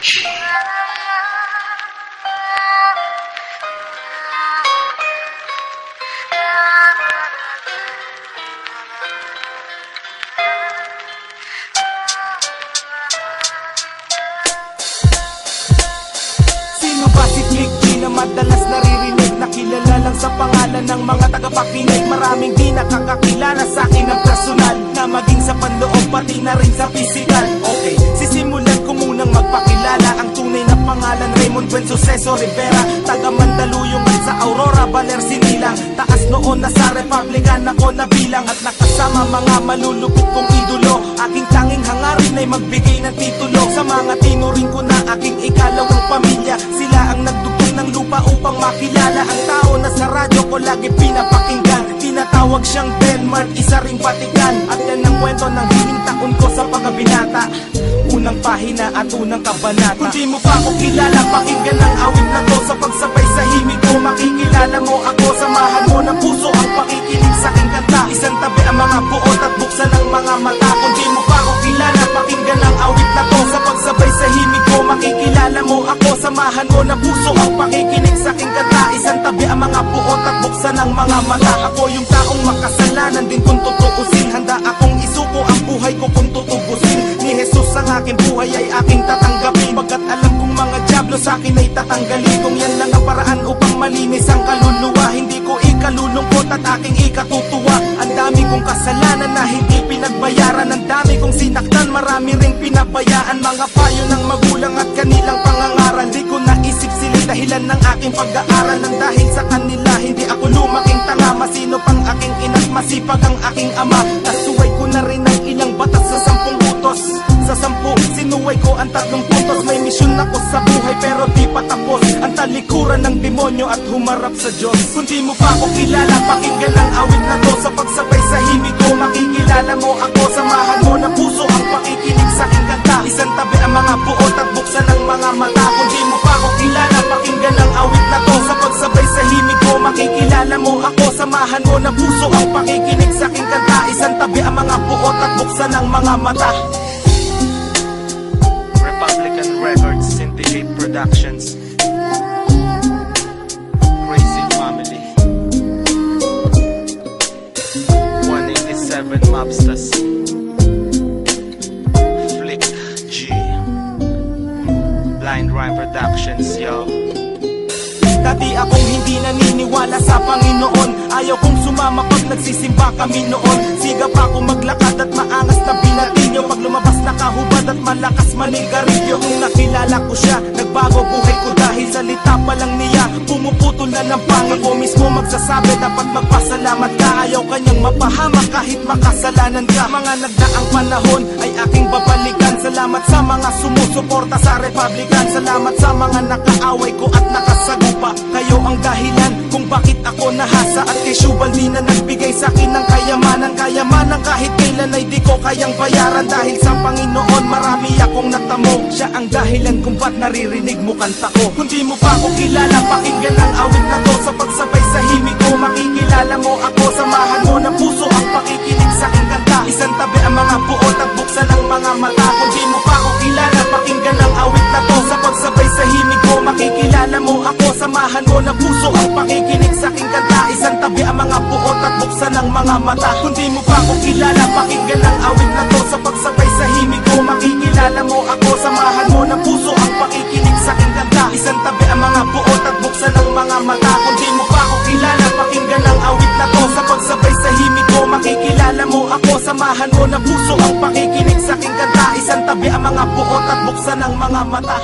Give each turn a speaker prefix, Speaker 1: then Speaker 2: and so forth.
Speaker 1: Sino ba si Click G na madalas naririnig, nakilala lang sa pangalan ng mga tagapakinig? Maraming di nakakakilala sa akin ng personal, na maging sa panloob pati na rin sa physical. Okay, sisimulan ko munang magpakilala. Ang tunay na pangalan Raymond Buen Suceso Rivera, taga Mandaluyong at sa Aurora, Baler, Sinilang. Taas noon na sa Republican ako nabilang, at nakasama mga malulupit kong idolo. Aking tanging hangarin ay magbigay ng titulo sa mga tinuring ko na aking ikalawang pamilya. Sila ang nagdugtong ng lupa upang makilala ang tao na sa radyo ko lagi pinapakinggan. Tinatawag siyang Denmark, isa ring Vatican. At yan ang kwento ng hiling taon ko sa pagkabinata, unang pahina at unang kabanata. Kung di mo pa ako kilala, pakinggan ang awit na to. Sa pagsabay sa himig ko, makikilala mo ako. Samahan mo ng puso ang pakikinig sa aking kanta. Isang tabi ang mga buot at buksan ang mga mata. Kung di mo pa ako kilala, pakinggan ang awit na to. Sa pagsabay sa himig ko, makikilala mo ako. Samahan mo ng puso ang pakikinig sa aking kanta. Isang tabi ang mga buot at buksan ang mga mata. Ako yung taong makasalanan din kung tutuusin. Handa akong isuko ang buhay ko kung tutubusin. Ni Jesus ang aking buhay ay aking tatanggapin, pagkat alam kong mga dyablo sa akin ay tatanggalin. Kung yan lang ang paraan upang malinis ang kaluluwa, hindi ko ikalulungkot at aking ikatutuwa. Ang dami kong kasalanan na hindi pinagbayaran, ang dami kong sinaktan, marami ring pinabayaan. Mga payo ng magulang at kanilang pangangaral, di ko naisip sila dahilan ng aking pag-aaral. Nang dahil sa kanila hindi ako lumaking tanga, masino pang aking ina't masipag ang aking ama. Nasuway ko na rin ang ilang batas sa 10 utos. Sa 10 sinuway ko ang 3 puntos. May misyon ako sa buhay pero di pa tapos. Ang talikuran ng demonyo at humarap sa Diyos. Kung di mo pa ako kilala, pakinggan ang awit na to. Sa pagsabay sa himig ko, makikilala mo ako. Samahan mo ng puso ang pakikinig sa aking kanta. Isang tabi ang mga buot at buksan ang mga mata. Kung di mo pa ako kilala, pakinggan ang awit na to. Sa pagsabay sa himig ko, makikilala mo ako. Samahan mo ng puso ang pakikinig sa aking kanta. Isang tabi ang mga buot at buksan ang mga mata.
Speaker 2: Republican Records, Syndicate Productions, Crazy Family, 187 Mobsters, Flick G, Blind Rhyme Productions, yo.
Speaker 1: Dati akong hindi naniniwala sa Panginoon, ayaw kong sumama pag nagsisimba kami noon. Siga pa akong maglakad at maangas na binatilyo, pag lumabas nakahubad at malakas manigarilyo. Nung nakilala ko siya, nagbago buhay ko dahil salita pa lang niya pumuputol na ng pangil. Ako mismo magsasabi dapat magpasalamat ka, ayaw kanyang mapahamak kahit makasalanan ka. Mga nagdaang panahon ay aking babalikan. Salamat sa mga sumusuporta sa Republican, salamat sa mga nakaaway ko at nakasagupa. Kayo ang dahilan kung bakit ako nahasa, at kay Shubaldi na nagbigay sa akin ng kayamanan. Kayamanan kahit kailan ay di ko kayang bayaran. Dahil sa Panginoon marami akong natamo, siya ang dahilan kung ba't naririnig mo kanta ko. Kung di mo pa ako kilala, pakinggan ang awit na to. Sa pagsabay sa himig ko, makikilala mo ako. Samahan mo ng puso ang pakikinig sa aking kanta. Isang tabi ang mga buot at buksan ang mga mata. Kung di mo pa ako kilala, pakinggan ang awit na to. Sa pagsabay sa himig ko, makikilala mo ako. Samahan mo ng puso ang pakikinig sa aking kanta. Isang tabi ang mga buot at buksan ang mga mata. Kung di mo pa ako kilala, pakinggan ang awit na to. Sa pagsabay sa himig ko, makikilala mo ako. Samahan mo ng puso ang pakikinig sa aking kanta. Isang tabi ang mga buot at buksan ang mga mata. Kung di mo pa ako kilala, pakinggan ang awit na to. Sa pagsabay sa himig ko, makikilala mo ako. Samahan mo ng puso ang pakikinig sa aking kanta. Isang tabi ang mga buot at buksan ang mga mata.